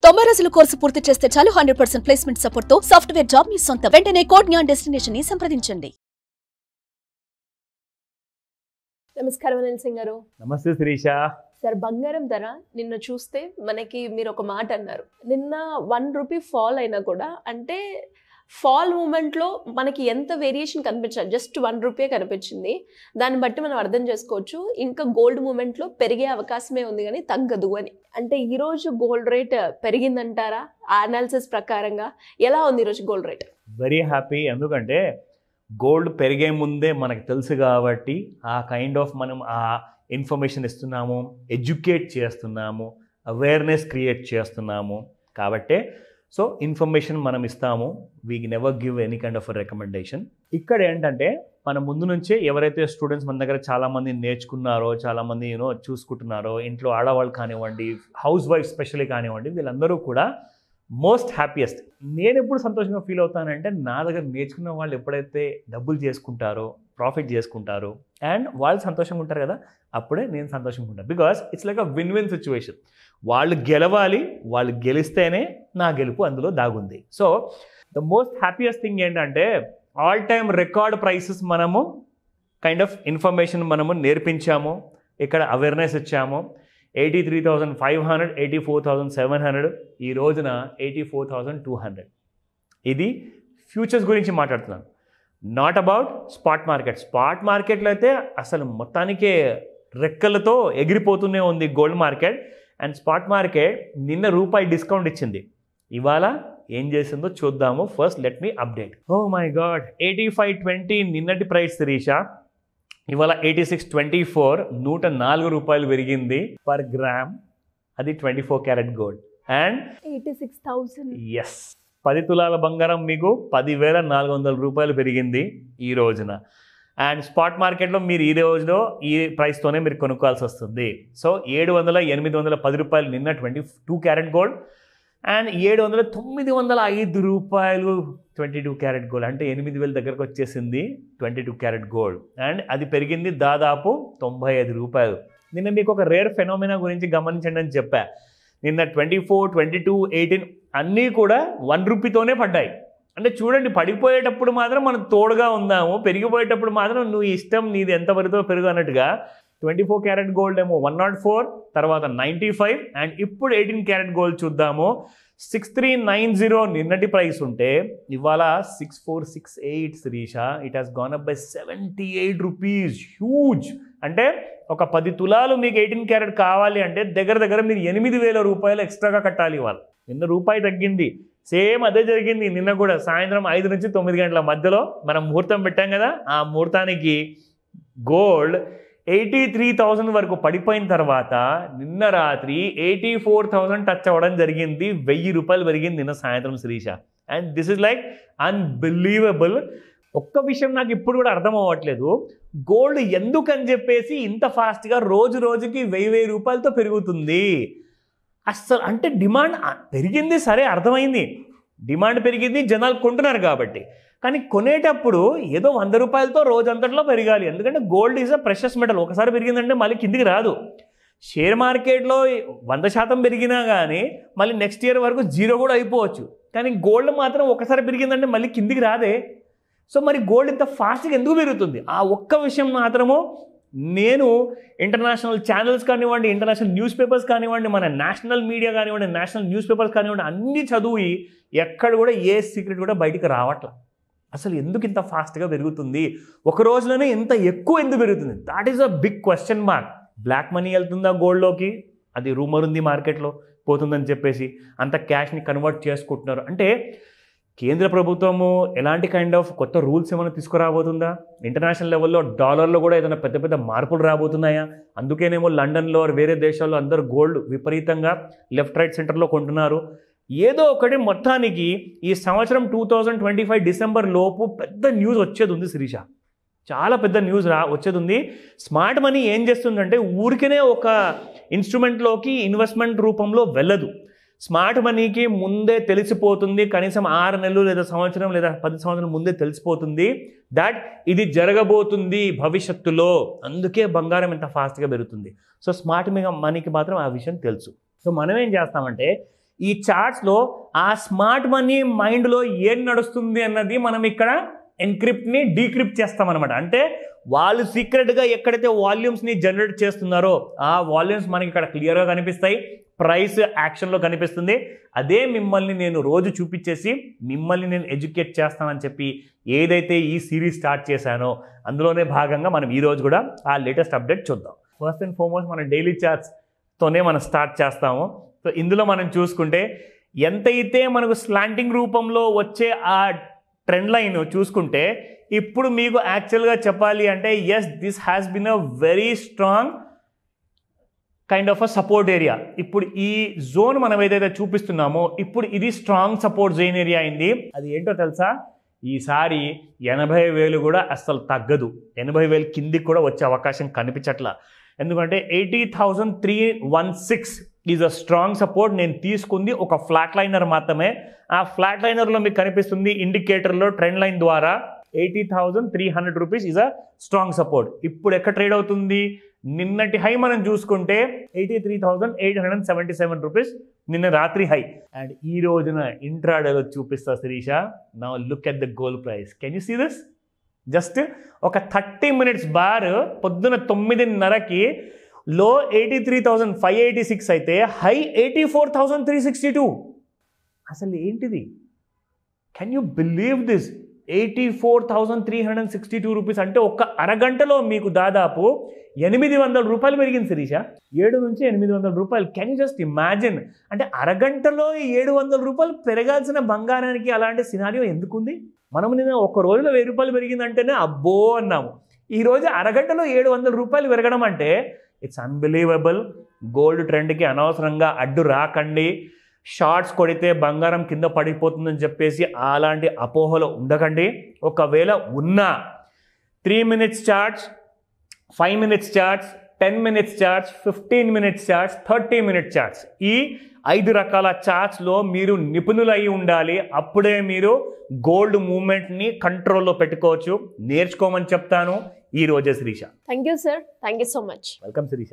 90 రోజుల కోర్సు పూర్తి చేస్తే చాలు 100% ప్లేస్మెంట్ సపోర్ట్ తో సాఫ్ట్వేర్ జాబ్ మీ సొంతం. వెంటనే కోడ్ జ్ఞాన్ డెస్టినేషన్ ని సంప్రదించండి. నమస్కారం అనిల్ సింగ్ గారు. నమస్తే శిరీష. సార్, బంగారం ధర నిన్న చూస్తే మనకి మీరు ఒక మాట అన్నారు, నిన్న 1 రూపీ ఫాల్ అయినా కూడా అంటే ఫాల్ మూమెంట్లో మనకి ఎంత వేరియేషన్ కనిపించాలి, జస్ట్ 1 రూపీ కనిపించింది. దాన్ని బట్టి మనం అర్థం చేసుకోవచ్చు ఇంకా గోల్డ్ మూమెంట్లో పెరిగే అవకాశమే ఉంది కానీ తగ్గదు అని. అంటే ఈరోజు గోల్డ్ రేట్ పెరిగిందంటారా? ఆ అనాలిసిస్ ప్రకారంగా ఎలా ఉంది ఈరోజు గోల్డ్ రేట్? Very happy. ఎందుకంటే గోల్డ్ పెరిగే ముందే మనకు తెలుసు కాబట్టి ఆ కైండ్ ఆఫ్ మనం ఆ ఇన్ఫర్మేషన్ ఇస్తున్నాము, ఎడ్యుకేట్ చేస్తున్నాము, అవేర్నెస్ క్రియేట్ చేస్తున్నాము కాబట్టే సో ఇన్ఫర్మేషన్ మనం ఇస్తాము. We never give any kind of recommendation. ఇక్కడ ఏంటంటే మన ముందు నుంచే ఎవరైతే స్టూడెంట్స్ మన దగ్గర చాలామంది నేర్చుకున్నారో, చాలామంది చూసుకుంటున్నారో, ఇంట్లో ఆడవాళ్ళు కానివ్వండి, హౌస్ వైఫ్ స్పెషల్లీ కానివ్వండి, వీళ్ళందరూ కూడా మోస్ట్ హ్యాపీయెస్ట్. నేను ఎప్పుడు సంతోషంగా ఫీల్ అవుతానంటే నా దగ్గర నేర్చుకున్న వాళ్ళు ఎప్పుడైతే డబ్బులు చేసుకుంటారో, ప్రాఫిట్ చేసుకుంటారో అండ్ వాళ్ళు సంతోషంగా ఉంటారు కదా, అప్పుడే నేను సంతోషంగా ఉంటాను. Because it's like a win win situation. వాళ్ళు గెలవాలి, వాళ్ళు గెలిస్తేనే నా గెలుపు అందులో దాగుంది. So the most happiest thing ఏంటంటే ఆల్ టైమ్ రికార్డ్ ప్రైసెస్ మనము కైండ్ ఆఫ్ ఇన్ఫర్మేషన్ మనము నేర్పించాము, ఇక్కడ అవేర్నెస్ ఇచ్చాము. 83,500, 84,700, ఈ రోజున 84,200. ఇది ఫ్యూచర్స్ గురించి మాట్లాడుతున్నాను, not about spot market. Spot మార్కెట్లో అయితే అసలు మొత్తానికే రెక్కలతో ఎగిరిపోతూనే ఉంది gold market. And spot market నిన్న రూపాయి డిస్కౌంట్ ఇచ్చింది, ఇవాళ ఏం చేసిందో చూద్దాము. First let me update. Oh my god, 85.20 నిన్నటి ప్రైస్ శిరీష, ఇవాళ 86.24, 104 రూపాయలు పెరిగింది పర్ గ్రామ్. అది 24 క్యారెట్ గోల్డ్. అండ్ 86,000. ఎస్, 10 తులాల బంగారం మీకు 10,400 రూపాయలు పెరిగింది ఈ రోజున. అండ్ స్పాట్ మార్కెట్లో మీరు ఈ రోజులో ఈ ప్రైస్తోనే మీరు కొనుక్కోవాల్సి వస్తుంది. సో 700-810 రూపాయలు నిన్న 22 క్యారెట్ గోల్డ్. అండ్ 700-905 రూపాయలు 22 క్యారెట్ గోల్డ్. అంటే 8,000 దగ్గరకు వచ్చేసింది 22 క్యారెట్ గోల్డ్. అండ్ అది పెరిగింది దాదాపు 95 రూపాయలు. నిన్న మీకు ఒక రేర్ ఫెనోమినా గురించి గమనించండి అని చెప్పా. నిన్న 24, 22, 18 అన్నీ కూడా 1 రూపీతోనే పడ్డాయి. అంటే చూడండి, పడిపోయేటప్పుడు మాత్రం మనం తోడుగా ఉందాము, పెరిగిపోయేటప్పుడు మాత్రం నువ్వు ఇష్టం, నీది ఎంత పడితో పెరుగు అన్నట్టుగా. 24 క్యారెట్ గోల్డ్ ఏమో 104, తర్వాత 95, అండ్ ఇప్పుడు 18 క్యారెట్ గోల్డ్ చూద్దాము. 6390 నిన్నటి ప్రైస్ ఉంటే ఇవాళ 6468 Shirisha. It has gone up by 78 rupees. Huge. అంటే ఒక 10 తులాలు మీకు 18 క్యారెట్ కావాలి అంటే దగ్గర దగ్గర మీరు 8,000 రూపాయలు ఎక్స్ట్రాగా కట్టాలి ఇవాళ. నిన్న రూపాయి తగ్గింది, సేమ్ అదే జరిగింది నిన్న కూడా. సాయంత్రం 5 నుంచి 9 గంటల మధ్యలో మనం ముహూర్తం పెట్టాం కదా, ఆ ముహూర్తానికి గోల్డ్ 83,000 వరకు పడిపోయిన తర్వాత నిన్న రాత్రి 84,000 టచ్ అవ్వడం జరిగింది. 1,000 రూపాయలు పెరిగింది నిన్న సాయంత్రం Shirisha. And this is like unbelievable. ఒక్క విషయం నాకు ఇప్పుడు కూడా అర్థం అవ్వట్లేదు, గోల్డ్ ఎందుకని చెప్పేసి ఇంత ఫాస్ట్గా రోజు రోజుకి 1,000 రూపాయలతో పెరుగుతుంది అస్సలు. అంటే డిమాండ్ పెరిగింది, సరే అర్థమైంది, డిమాండ్ పెరిగింది, జనాలు కొంటున్నారు కాబట్టి. కానీ కొనేటప్పుడు ఏదో 100 రూపాయలతో రోజంతట్లో పెరగాలి. ఎందుకంటే gold is a precious metal. ఒకసారి పెరిగిందంటే మళ్ళీ కిందికి రాదు. షేర్ మార్కెట్లో 100% పెరిగినా కానీ మళ్ళీ నెక్స్ట్ ఇయర్ వరకు 0 కూడా అయిపోవచ్చు. కానీ గోల్డ్ మాత్రం ఒకసారి పెరిగిందంటే మళ్ళీ కిందికి రాదే. సో మరి గోల్డ్ ఇంత ఫాస్ట్గా ఎందుకు పెరుగుతుంది? ఆ ఒక్క విషయం మాత్రము నేను ఇంటర్నేషనల్ ఛానల్స్ కానివ్వండి, ఇంటర్నేషనల్ న్యూస్ పేపర్స్ కానివ్వండి, మన నేషనల్ మీడియా కానివ్వండి, నేషనల్ న్యూస్ పేపర్స్ కానివ్వండి, అన్నీ చదివి ఎక్కడ కూడా ఏ సీక్రెట్ కూడా బయటికి రావట్ల. అసలు ఎందుకు ఇంత ఫాస్ట్గా పెరుగుతుంది, ఒక రోజులోనే ఇంత ఎక్కువ ఎందుకు పెరుగుతుంది? That is a big question mark. Black money వెళ్తుందా గోల్డ్లోకి? అది రూమర్ ఉంది మార్కెట్లో, పోతుందని చెప్పేసి అంత క్యాష్ని కన్వర్ట్ చేసుకుంటున్నారు. అంటే కేంద్ర ప్రభుత్వము ఎలాంటి కైండ్ ఆఫ్ కొత్త రూల్స్ ఏమైనా తీసుకురాబోతుందా? ఇంటర్నేషనల్ లెవెల్లో డాలర్లో కూడా ఏదైనా పెద్ద పెద్ద మార్పులు రాబోతున్నాయా? అందుకేనేమో లండన్లో వేరే దేశాల్లో అందరూ గోల్డ్ విపరీతంగా లెఫ్ట్ రైట్ సెంటర్లో కొంటున్నారు. ఏదో ఒకటి మొత్తానికి ఈ సంవత్సరం 2025 డిసెంబర్ లోపు పెద్ద న్యూస్ వచ్చేది ఉంది శిరీష, చాలా పెద్ద న్యూస్ వచ్చేది ఉంది. స్మార్ట్ మనీ ఏం చేస్తుందంటే ఊరికనే ఒక ఇన్స్ట్రుమెంట్లోకి ఇన్వెస్ట్మెంట్ రూపంలో వెళ్ళదు. స్మార్ట్ మనీకి ముందే తెలిసిపోతుంది, కనీసం 6 నెలలు లేదా సంవత్సరం లేదా 10 సంవత్సరం ముందే తెలిసిపోతుంది దట్ ఇది జరగబోతుంది భవిష్యత్తులో. అందుకే బంగారం ఇంత ఫాస్ట్గా పెరుగుతుంది. సో స్మార్ట్ మనీకి మాత్రం ఆ విషయం తెలుసు. సో మనం ఏం చేస్తామంటే ఈ చార్ట్స్లో ఆ స్మార్ట్ మనీ మైండ్లో ఏం నడుస్తుంది అన్నది మనం ఇక్కడ ఎన్క్రిప్ట్ని డీక్రిప్ట్ చేస్తామన్నమాట. అంటే వాళ్ళు సీక్రెట్గా ఎక్కడైతే వాల్యూమ్స్ని జనరేట్ చేస్తున్నారో ఆ వాల్యూమ్స్ మనకి ఇక్కడ క్లియర్గా కనిపిస్తాయి, ప్రైస్ యాక్షన్లో కనిపిస్తుంది. అదే మిమ్మల్ని నేను రోజు చూపించేసి మిమ్మల్ని నేను ఎడ్యుకేట్ చేస్తానని చెప్పి ఏదైతే ఈ సిరీస్ స్టార్ట్ చేశానో అందులోనే భాగంగా మనం ఈరోజు కూడా ఆ లేటెస్ట్ అప్డేట్ చూద్దాం. ఫస్ట్ అండ్ ఫార్మోస్ట్ మన డైలీ చార్ట్స్తోనే మనం స్టార్ట్ చేస్తాము. సో ఇందులో మనం చూసుకుంటే ఎంతైతే మనకు స్లాంటింగ్ రూపంలో వచ్చే ఆ ట్రెండ్ లైన్ చూసుకుంటే ఇప్పుడు మీకు యాక్చువల్గా చెప్పాలి అంటే yes this has been a very strong kind of a support area. ఇప్పుడు ఈ జోన్ మనం ఏదైతే చూపిస్తున్నామో ఇప్పుడు ఇది స్ట్రాంగ్ సపోర్ట్ జోన్ ఏరియా అయింది. అది ఏంటో తెలుసా, ఈసారి 80,000 కూడా అస్సలు తగ్గదు, 80,000 కిందికి కూడా వచ్చే అవకాశం కనిపించట్లా. ఎందుకంటే 80,316 ఈజ్ అ స్ట్రాంగ్ సపోర్ట్. నేను తీసుకుంది ఒక ఫ్లాట్ లైనర్ మాత్రమే. ఆ ఫ్లాట్ లైనర్లో మీకు కనిపిస్తుంది ఇండికేటర్లో ట్రెండ్ లైన్ ద్వారా 80,300 rupees is a strong support. ఇప్పుడు ఎక్కడ ట్రేడ్ అవుతుంది, నిన్నటి హై మనం చూసుకుంటే 83,877 రూపీస్ నిన్న రాత్రి హై. అండ్ ఈ రోజున ఇంట్రాడేలో చూపిస్తా Shirisha. Now look at the gold price. Can you see this? Just ఒక 30 minutes బార్ పొద్దున 9:30కి లో 83,586 అయితే హై 84,362. అసలు ఏంటిది? Can you believe this? 84,362 rupees అంటే ఒక్క అరగంటలో మీకు దాదాపు 800 రూపాయలు పెరిగింది శిరీష. 7 నుంచి 800 రూపాయలు. Can you just imagine? అంటే అరగంటలో 700 రూపాయలు పెరగాల్సిన బంగారానికి అలాంటి సినారియో ఎందుకుంది? మనం నిన్న ఒక రోజులో 1000 రూపాయలు పెరిగిందంటేనే అబ్బో అన్నాము. ఈరోజు అరగంటలో 700 రూపాయలు పెరగడం అంటే ఇట్స్ అన్బిలీవబుల్. గోల్డ్ ట్రెండ్కి అనవసరంగా అడ్డు రాకండి. షార్ట్స్ కొడితే బంగారం కింద పడిపోతుందని చెప్పేసి అలాంటి అపోహలో ఉండకండి. ఒకవేళ ఉన్నా 3 minutes charts, 5 minutes charts, 10 minutes charts, 15 minutes charts, 30 minute charts, ఈ 5 రకాల చార్ట్స్లో మీరు నిపుణులు అయి ఉండాలి. అప్పుడే మీరు గోల్డ్ మూవ్మెంట్ని కంట్రోల్లో పెట్టుకోవచ్చు. నేర్చుకోమని చెప్తాను ఈ రోజే Shirisha. Thank you sir, thank you so much. Welcome Sirisha.